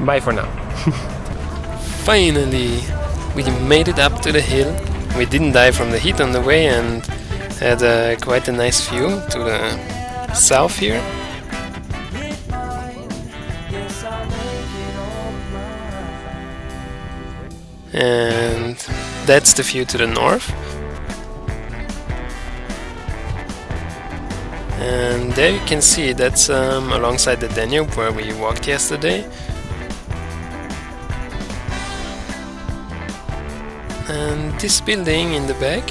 Bye for now. Finally, we made it up to the hill. We didn't die from the heat on the way and had quite a nice view to the south here. And that's the view to the north. And there you can see that's alongside the Danube where we walked yesterday. And this building in the back,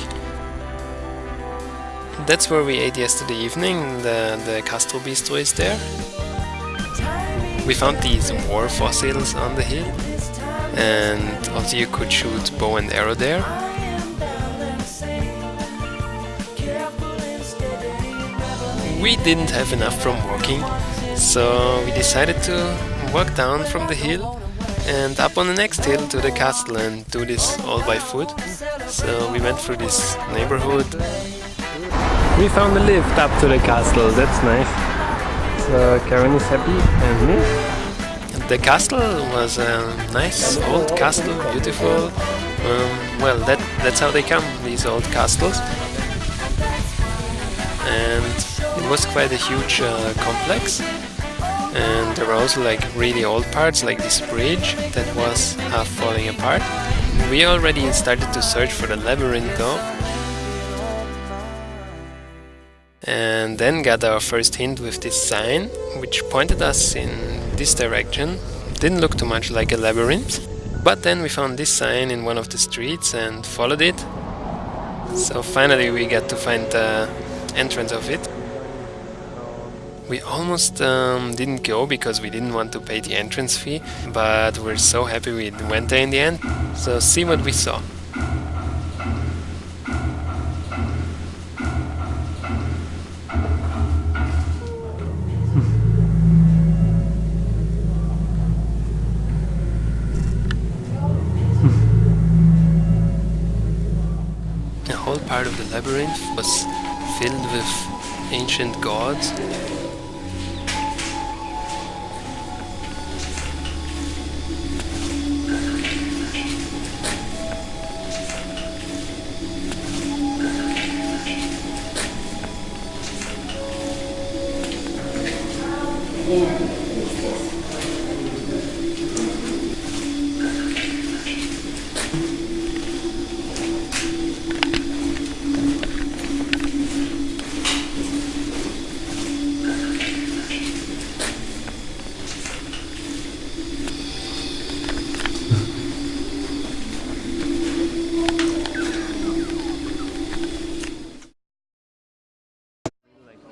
that's where we ate yesterday evening. The Castro Bistro is there. We found these war fossils on the hill, and also you could shoot bow and arrow there. We didn't have enough from walking, so we decided to walk down from the hill and up on the next hill to the castle and do this all by foot. So we went through this neighborhood. We found a lift up to the castle, that's nice. So Keren is happy and me. The castle was a nice old castle, beautiful. Well, that's how they come, these old castles. And it was quite a huge complex. And there were also like really old parts, like this bridge that was half falling apart. We already started to search for the labyrinth though. And then got our first hint with this sign, which pointed us in this direction. Didn't look too much like a labyrinth. But then we found this sign in one of the streets and followed it. So finally we got to find the entrance of it. We almost didn't go because we didn't want to pay the entrance fee, but we're so happy we went there in the end. So see what we saw. The whole part of the labyrinth was filled with ancient gods.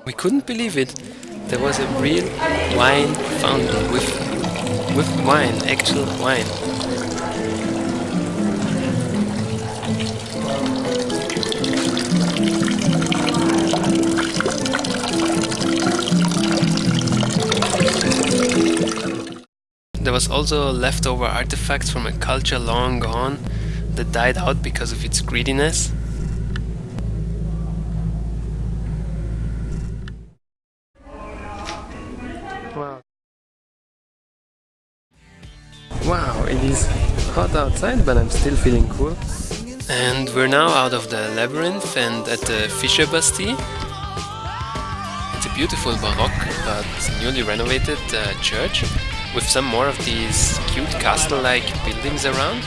We couldn't believe it. There was a real wine fountain with wine, actual wine. There was also leftover artifacts from a culture long gone that died out because of its greediness. Wow, it is hot outside, but I'm still feeling cool. And we're now out of the labyrinth and at the Fischer Bastille. It's a beautiful Baroque but newly renovated church with some more of these cute castle-like buildings around.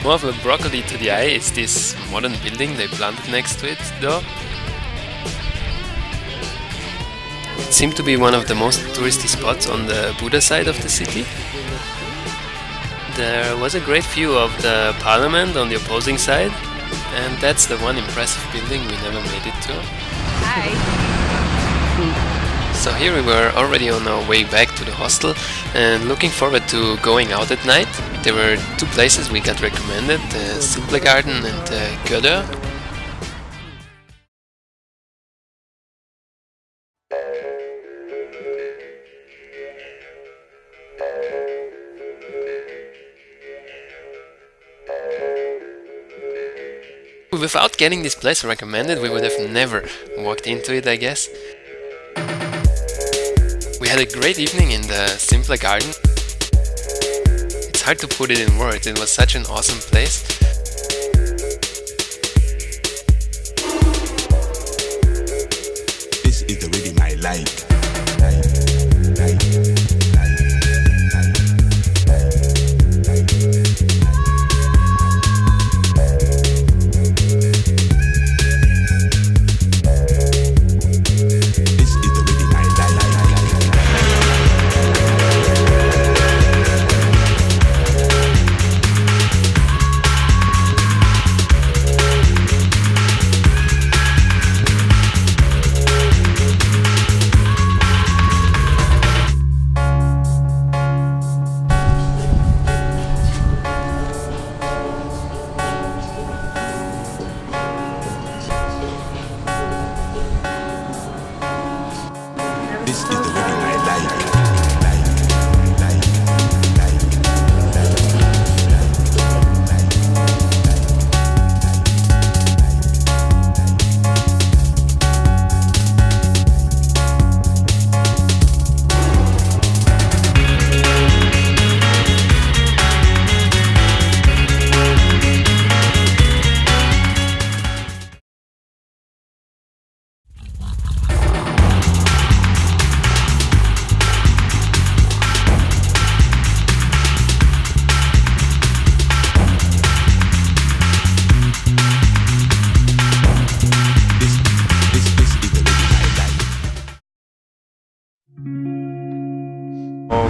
More of a broccoli to the eye is this modern building they planted next to it though. It seemed to be one of the most touristy spots on the Buda side of the city. There was a great view of the parliament on the opposing side, and that's the one impressive building we never made it to. Hi! So here we were already on our way back to the hostel and looking forward to going out at night. There were two places we got recommended, the Szimpla garden and Gelert. Without getting this place recommended, we would have never walked into it, I guess. We had a great evening in the Szimpla garden. hard to put it in words. It was such an awesome place. This is the rhythm I like. This is the rhythm I like.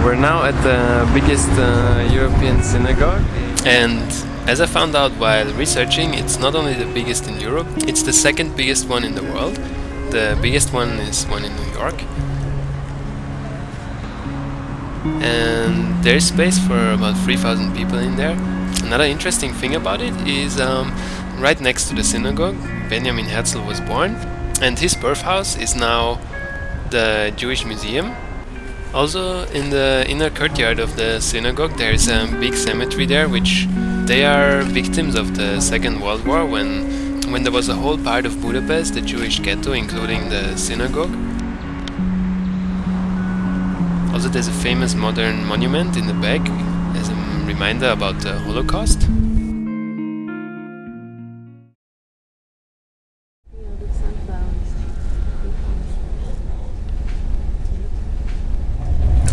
We're now at the biggest European synagogue. And as I found out while researching, it's not only the biggest in Europe, it's the second biggest one in the world. The biggest one is one in New York. And there's space for about 3,000 people in there. Another interesting thing about it is right next to the synagogue, Benjamin Herzl was born, and his birth house is now the Jewish Museum. Also, in the inner courtyard of the synagogue there is a big cemetery there, which they are victims of the Second World War, when there was a whole part of Budapest, the Jewish ghetto, including the synagogue. Also, there's a famous modern monument in the back as a reminder about the Holocaust.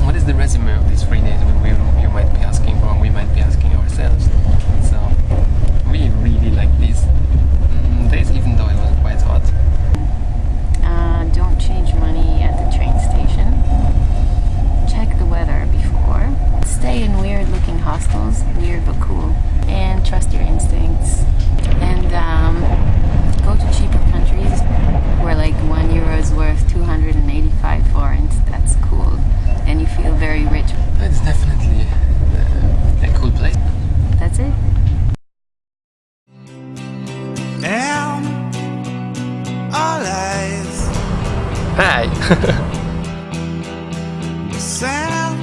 What is the resume of these 3 days? You might be asking, or we might be asking ourselves. So we really like these days, even though it was quite hot. Don't change money at the train station. Check the weather before. Stay in weird looking hostels, weird but cool. And trust your instincts. And go to cheaper countries where like €1 is worth 285 forints. That's cool. And you feel very rich. It's definitely a cool place. That's it. Am all eyes. Hi! The sound,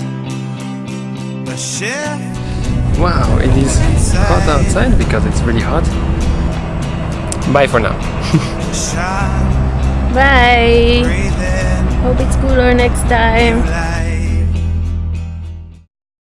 the shift. Wow, it is hot outside because it's really hot. Bye for now. Bye! Breathe in, Hope it's cooler next time.